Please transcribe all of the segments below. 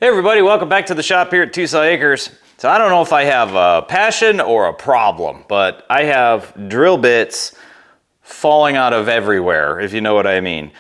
Hey everybody, welcome back to the shop here at Tucson Acres. So I don't know if I have a passion or a problem, but I have drill bits falling out of everywhere, if you know what I mean.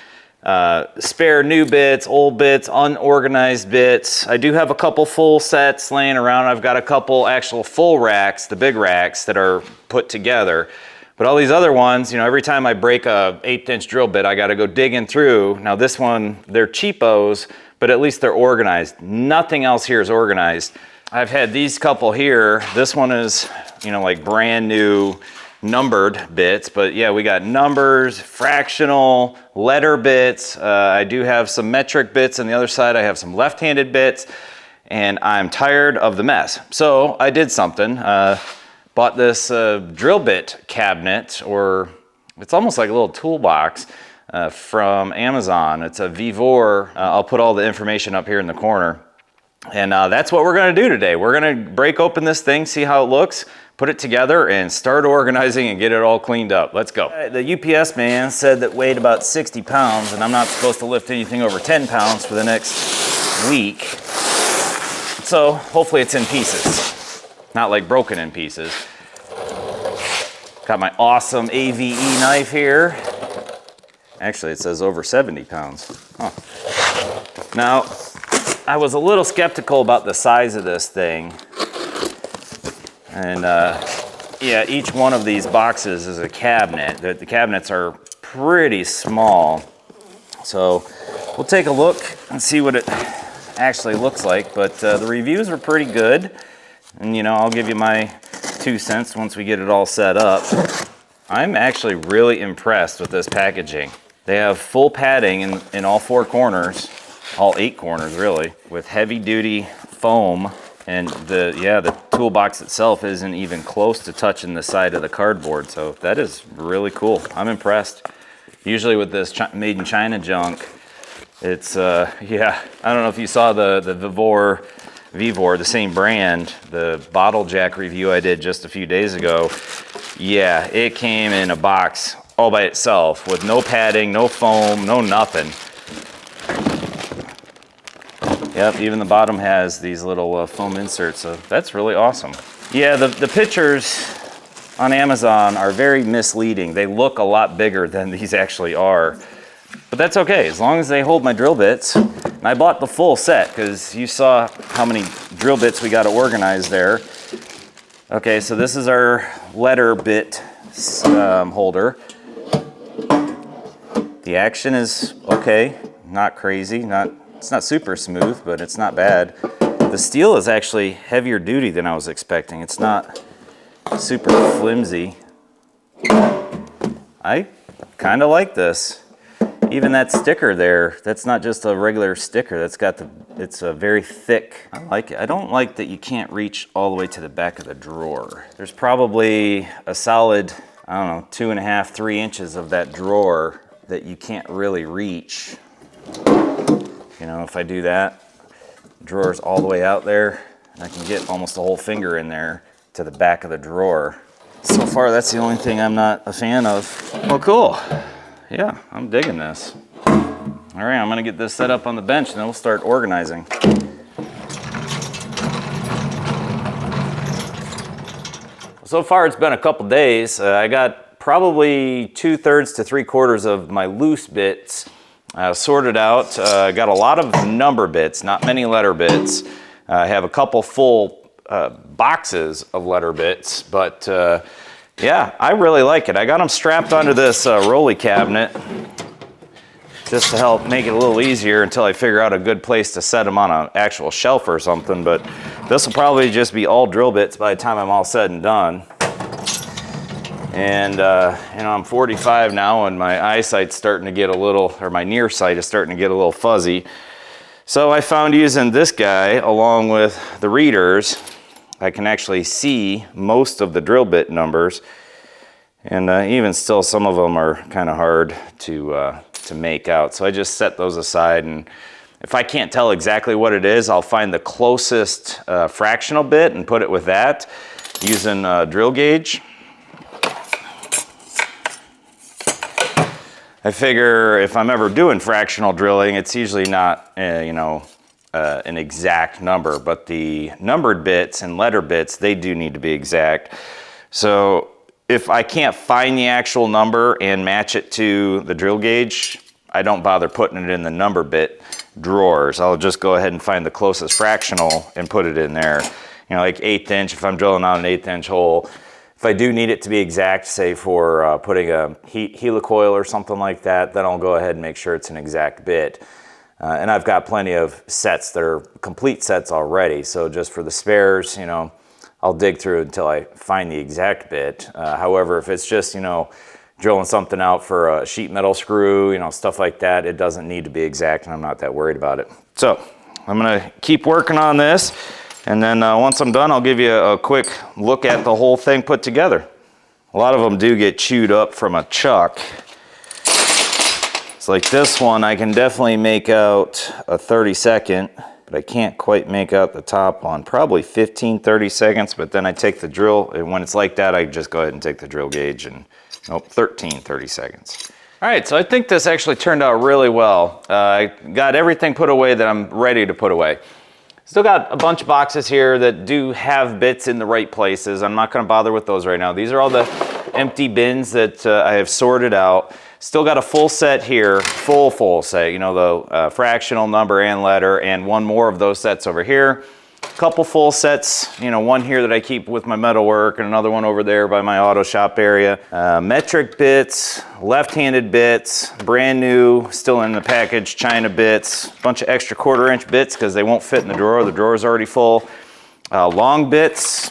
Spare new bits, old bits, unorganized bits. I do have a couple full sets laying around. I've got a couple actual full racks, the big racks that are put together. But all these other ones, you know, every time I break a 1/8" drill bit, I got to go digging through. Now this one, they're cheapos, but at least they're organized. Nothing else here is organized. I've had these couple here. This one is, you know, like brand new numbered bits, but yeah, we got numbers, fractional, letter bits. I do have some metric bits on the other side. I have some left-handed bits, and I'm tired of the mess. So I did something. Bought this drill bit cabinet, or it's almost like a little toolbox from Amazon. It's a Vevor. I'll put all the information up here in the corner. And that's what we're gonna do today. We're gonna break open this thing, see how it looks, put it together, and start organizing and get it all cleaned up. Let's go. The UPS man said that weighed about 60 pounds, and I'm not supposed to lift anything over 10 pounds for the next week. So hopefully it's in pieces. Not like broken in pieces. Got my awesome AVE knife here. Actually, it says over 70 pounds. Huh. Now, I was a little skeptical about the size of this thing. And yeah, each one of these boxes is a cabinet. The cabinets are pretty small. So we'll take a look and see what it actually looks like. But the reviews were pretty good. And you know, I'll give you my 2 cents once we get it all set up. I'm actually really impressed with this packaging. They have full padding in all 4 corners, all 8 corners really, with heavy duty foam. And the toolbox itself isn't even close to touching the side of the cardboard. So that is really cool. I'm impressed. Usually with this made in China junk, it's, yeah, I don't know if you saw the Vevor, the same brand, the bottle jack review I did just a few days ago. Yeah, it came in a box all by itself with no padding, no foam, no nothing. Yep, even the bottom has these little foam inserts, so that's really awesome. Yeah, the pictures on Amazon are very misleading. They look a lot bigger than these actually are. But that's okay, as long as they hold my drill bits. And I bought the full set because you saw how many drill bits we got to organize there. Okay, so this is our letter bit holder. The action is okay, not crazy, it's not super smooth, but it's not bad. The steel is actually heavier duty than I was expecting. It's not super flimsy. I kind of like this. Even that sticker there, that's not just a regular sticker. It's a very thick. I like it. I don't like that you can't reach all the way to the back of the drawer. There's probably a solid, I don't know, 2.5, 3 inches of that drawer that you can't really reach. You know, if I do that, the drawer's all the way out there, and I can get almost a whole finger in there to the back of the drawer. So far, that's the only thing I'm not a fan of. Well, cool. Yeah, I'm digging this. All right, I'm gonna get this set up on the bench and then we'll start organizing. So far it's been a couple days. I got probably 2/3 to 3/4 of my loose bits sorted out. I got a lot of number bits, not many letter bits. I have a couple full boxes of letter bits, but yeah, I really like it. I got them strapped onto this rolly cabinet just to help make it a little easier until I figure out a good place to set them on an actual shelf or something. But this will probably just be all drill bits by the time I'm all said and done. And you know, I'm 45 now and my eyesight's starting to get a little, or my near sight is starting to get a little fuzzy. So I found using this guy along with the readers, I can actually see most of the drill bit numbers, and even still some of them are kind of hard to make out. So I just set those aside, and if I can't tell exactly what it is, I'll find the closest fractional bit and put it with that using a drill gauge. I figure if I'm ever doing fractional drilling, it's usually not, you know, an exact number, but the numbered bits and letter bits, they do need to be exact. So if I can't find the actual number and match it to the drill gauge, I don't bother putting it in the number bit drawers. I'll just go ahead and find the closest fractional and put it in there. You know, like 1/8 inch, if I'm drilling out an 1/8 inch hole. If I do need it to be exact, say for putting a helicoil or something like that, then I'll go ahead and make sure it's an exact bit. And I've got plenty of sets that are complete sets already. So just for the spares, you know, I'll dig through until I find the exact bit. However, if it's just, you know, drilling something out for a sheet metal screw, you know, stuff like that, it doesn't need to be exact, and I'm not that worried about it. So I'm gonna keep working on this. And then once I'm done, I'll give you a quick look at the whole thing put together. A lot of them do get chewed up from a chuck. It's like this one, I can definitely make out a 32nd, but I can't quite make out the top one. Probably 15, 30 seconds, but then I take the drill, and when it's like that, I just go ahead and take the drill gauge and, nope, 13, 30 seconds. All right, so I think this actually turned out really well. I got everything put away that I'm ready to put away. Still got a bunch of boxes here that do have bits in the right places. I'm not gonna bother with those right now. These are all the empty bins that I have sorted out. Still got a full set here, full set, you know, the fractional, number, and letter, and one more of those sets over here. Couple full sets, you know, one here that I keep with my metalwork and another one over there by my auto shop area. Metric bits, left-handed bits, brand new, still in the package, China bits, bunch of extra 1/4 inch bits because they won't fit in the drawer. The drawer's already full. Long bits,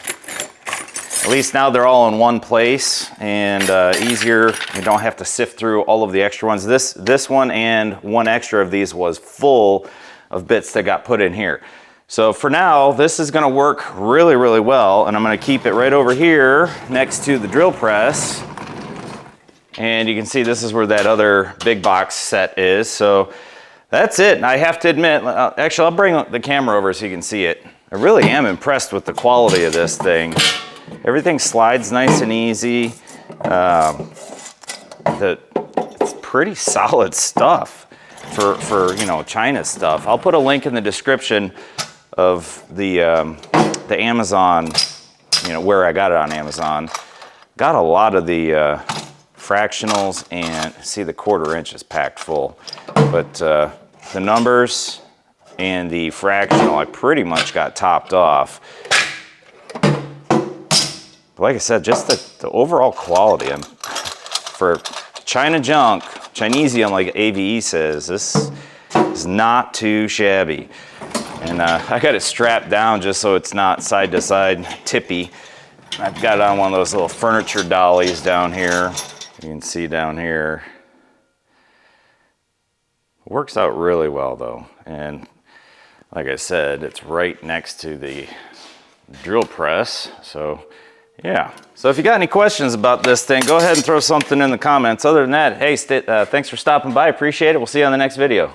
at least now they're all in one place and easier. You don't have to sift through all of the extra ones. This one and one extra of these was full of bits that got put in here. So for now, this is gonna work really, really well, and I'm gonna keep it right over here next to the drill press. And you can see this is where that other big box set is. So that's it. And I have to admit, actually, I'll bring the camera over so you can see it. I really am impressed with the quality of this thing. Everything slides nice and easy. It's pretty solid stuff for you know, China stuff. I'll put a link in the description of the Amazon, you know, where I got it on Amazon. Got a lot of the fractionals, and see the 1/4 inch is packed full. But the numbers and the fractional, I pretty much got topped off. But like I said, just the overall quality. For China junk, Chinesium, like AVE says, this is not too shabby. And I got it strapped down just so it's not side to side tippy. I've got it on one of those little furniture dollies down here. You can see down here. It works out really well though. And like I said, it's right next to the drill press. So yeah. So if you got any questions about this thing, go ahead and throw something in the comments. Other than that, hey, thanks for stopping by. Appreciate it. We'll see you on the next video.